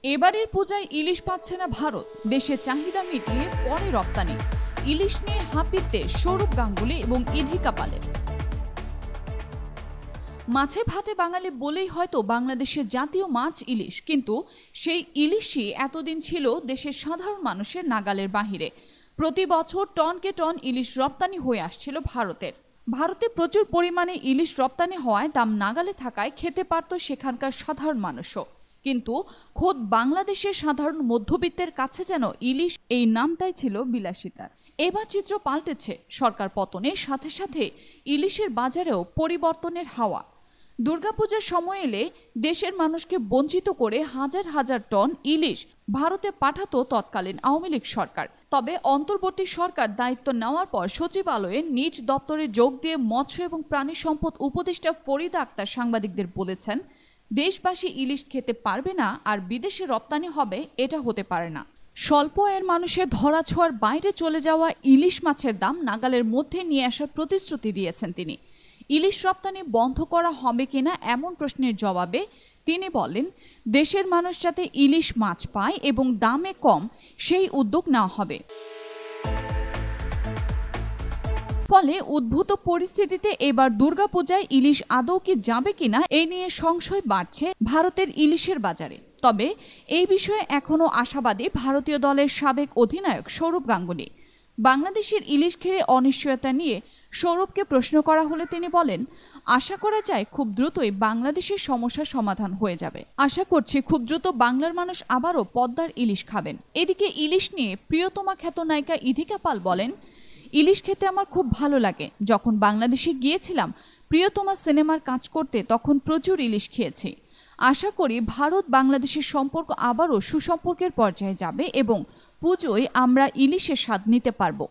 এবারের পূজায় ইলিশ পাচ্ছে না ভারত, দেশের চাহিদা মিটিয়ে পরে রপ্তানি। ইলিশ নিয়ে হাঁপিতে সৌরভ গাঙ্গুলি এবং ইধিকা পালের। মাছে ভাতে বাঙালি বলেই হয়তো বাংলাদেশের জাতীয় মাছ ইলিশ, কিন্তু সেই ইলিশই এতদিন ছিল দেশের সাধারণ মানুষের নাগালের বাহিরে। প্রতি বছর টনকে টন ইলিশ রপ্তানি হয়ে আসছিল ভারতে প্রচুর পরিমাণে ইলিশ রপ্তানি হওয়ায় দাম নাগালে থাকায় খেতে পারত সেখানকার সাধারণ মানুষও। কিন্তু খোদ বাংলাদেশের সাধারণ মধ্যবিত্তের কাছে যেন ইলিশ এই নামটাই ছিল বিলাসিতার। এবার চিত্র পাল্টেছে। সরকার পতনের সাথে সাথে ইলিশের বাজারেও পরিবর্তনের হাওয়া। দুর্গাপূজার সময় এলে দেশের মানুষকে বঞ্চিত করে হাজার হাজার টন ইলিশ ভারতে পাঠাতো তৎকালীন আওয়ামী লীগ সরকার। তবে অন্তর্বর্তী সরকার দায়িত্ব নেওয়ার পর সচিবালয়ে নিজ দপ্তরে যোগ দিয়ে মৎস্য এবং প্রাণী সম্পদ উপদেষ্টা ফরিদা আক্তার সাংবাদিকদের বলেছেন, দেশবাসী ইলিশ খেতে পারবে না আর বিদেশে রপ্তানি হবে, এটা হতে পারে না। স্বল্প আয়ের মানুষের ধরাছোঁয়ার বাইরে চলে যাওয়া ইলিশ মাছের দাম নাগালের মধ্যে নিয়ে আসার প্রতিশ্রুতি দিয়েছেন তিনি। ইলিশ রপ্তানি বন্ধ করা হবে কিনা এমন প্রশ্নের জবাবে তিনি বলেন, দেশের মানুষ যাতে ইলিশ মাছ পায় এবং দামে কম, সেই উদ্যোগ নেওয়া হবে। ফলে উদ্ভূত পরিস্থিতিতে এবার দুর্গাপূজায় ইলিশ আদৌ কি যাবে কিনা এই নিয়ে সংশয় বাড়ছে ভারতের ইলিশের বাজারে। তবে এই বিষয়ে এখনও আশাবাদী ভারতীয় দলের সাবেক অধিনায়ক সৌরভ গাঙ্গুলি। বাংলাদেশের ইলিশ ঘিরে অনিশ্চয়তা নিয়ে সৌরভকে প্রশ্ন করা হলে তিনি বলেন, আশা করা যায় খুব দ্রুতই বাংলাদেশের সমস্যার সমাধান হয়ে যাবে। আশা করছি খুব দ্রুত বাংলার মানুষ আবারও পদ্মার ইলিশ খাবেন। এদিকে ইলিশ নিয়ে প্রিয়তমা খ্যাত নায়িকা ইধিকা পাল বলেন, ইলিশ খেতে আমার খুব ভালো লাগে। যখন বাংলাদেশে গিয়েছিলাম প্রিয়তমা সিনেমার কাজ করতে, তখন প্রচুর ইলিশ খেয়েছি। আশা করি ভারত বাংলাদেশের সম্পর্ক আবারও সুসম্পর্কের পর্যায়ে যাবে এবং পুজোয় আমরা ইলিশের স্বাদ নিতে পারবো।